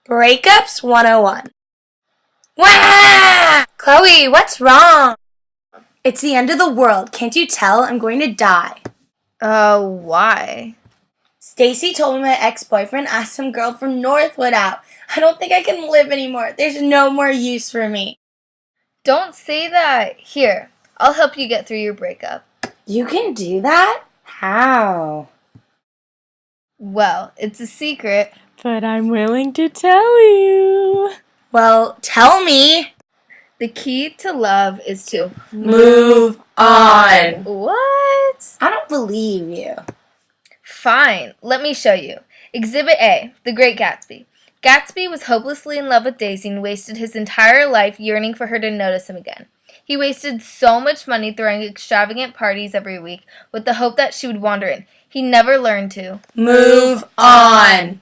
Breakups 101. Wah! Chloe, what's wrong? It's the end of the world. Can't you tell? I'm going to die. Why? Stacy told me my ex-boyfriend asked some girl from Northwood out. I don't think I can live anymore. There's no more use for me. Don't say that. Here, I'll help you get through your breakup. You can do that? How? Well, it's a secret. But I'm willing to tell you. Well, tell me. The key to love is to Move on. What? I don't believe you. Fine, let me show you. Exhibit A, The Great Gatsby. Gatsby was hopelessly in love with Daisy and wasted his entire life yearning for her to notice him again. He wasted so much money throwing extravagant parties every week with the hope that she would wander in. He never learned to Move on.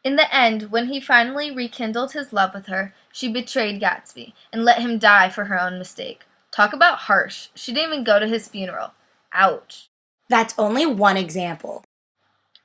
In the end, when he finally rekindled his love with her, she betrayed Gatsby and let him die for her own mistake. Talk about harsh. She didn't even go to his funeral. Ouch. That's only one example.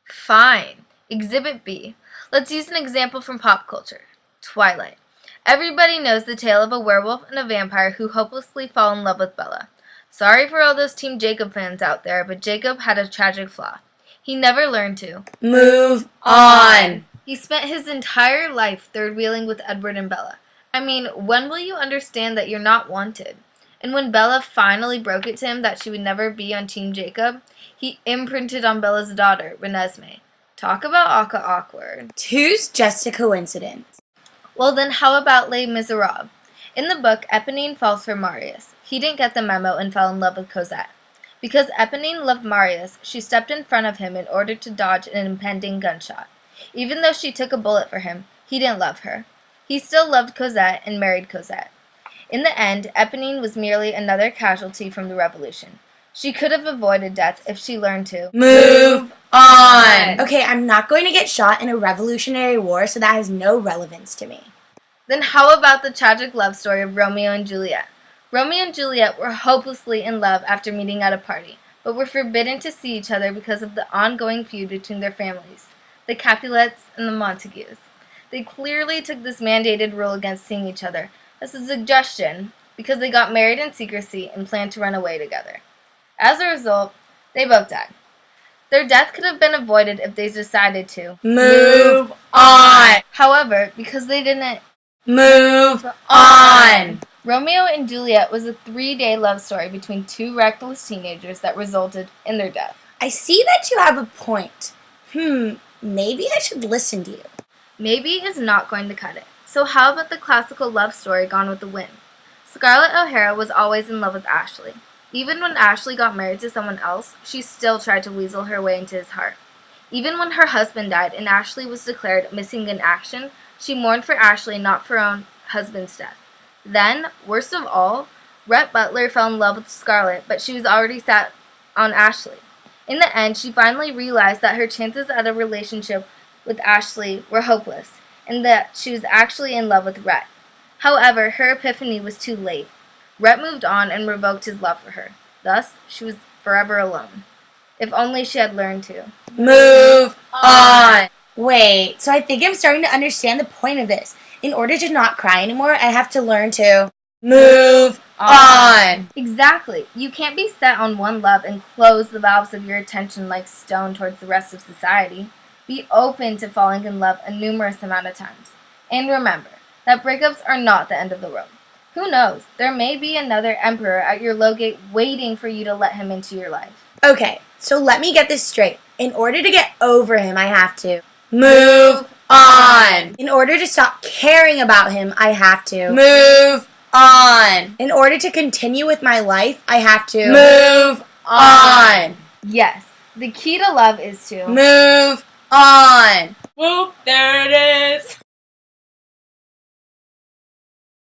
Fine. Exhibit B. Let's use an example from pop culture. Twilight. Everybody knows the tale of a werewolf and a vampire who hopelessly fall in love with Bella. Sorry for all those Team Jacob fans out there, but Jacob had a tragic flaw. He never learned to Move on. He spent his entire life third-wheeling with Edward and Bella. I mean, when will you understand that you're not wanted? And when Bella finally broke it to him that she would never be on Team Jacob, he imprinted on Bella's daughter, Renesmee. Talk about awkward. Two's just a coincidence. Well then, how about Les Miserables? In the book, Eponine falls for Marius. He didn't get the memo and fell in love with Cosette. Because Eponine loved Marius, she stepped in front of him in order to dodge an impending gunshot. Even though she took a bullet for him, he didn't love her. He still loved Cosette and married Cosette. In the end, Eponine was merely another casualty from the revolution. She could have avoided death if she learned to Move on. Okay, I'm not going to get shot in a revolutionary war, so that has no relevance to me. Then how about the tragic love story of Romeo and Juliet? Romeo and Juliet were hopelessly in love after meeting at a party, but were forbidden to see each other because of the ongoing feud between their families, the Capulets and the Montagues. They clearly took this mandated rule against seeing each other as a suggestion because they got married in secrecy and planned to run away together. As a result, they both died. Their death could have been avoided if they decided to Move on. However, because they didn't Move on. Romeo and Juliet was a 3-day love story between two reckless teenagers that resulted in their death. I see that you have a point. Maybe I should listen to you. Maybe is not going to cut it. So how about the classical love story Gone with the Wind? Scarlett O'Hara was always in love with Ashley. Even when Ashley got married to someone else, she still tried to weasel her way into his heart. Even when her husband died and Ashley was declared missing in action, she mourned for Ashley, not for her own husband's death. Then, worst of all, Rhett Butler fell in love with Scarlett, but she was already set on Ashley. In the end, she finally realized that her chances at a relationship with Ashley were hopeless, and that she was actually in love with Rhett. However, her epiphany was too late. Rhett moved on and revoked his love for her. Thus, she was forever alone. If only she had learned to Move on. Wait, so I think I'm starting to understand the point of this. In order to not cry anymore, I have to learn to move on. Exactly. You can't be set on one love and close the valves of your attention like stone towards the rest of society. Be open to falling in love a numerous amount of times. And remember that breakups are not the end of the world. Who knows? There may be another emperor at your low gate waiting for you to let him into your life. Okay, so let me get this straight. In order to get over him, I have to move on. In order to stop caring about him, I have to move on. In order to continue with my life, I have to move on. Yes, the key to love is to Move on. Whoop, there it is.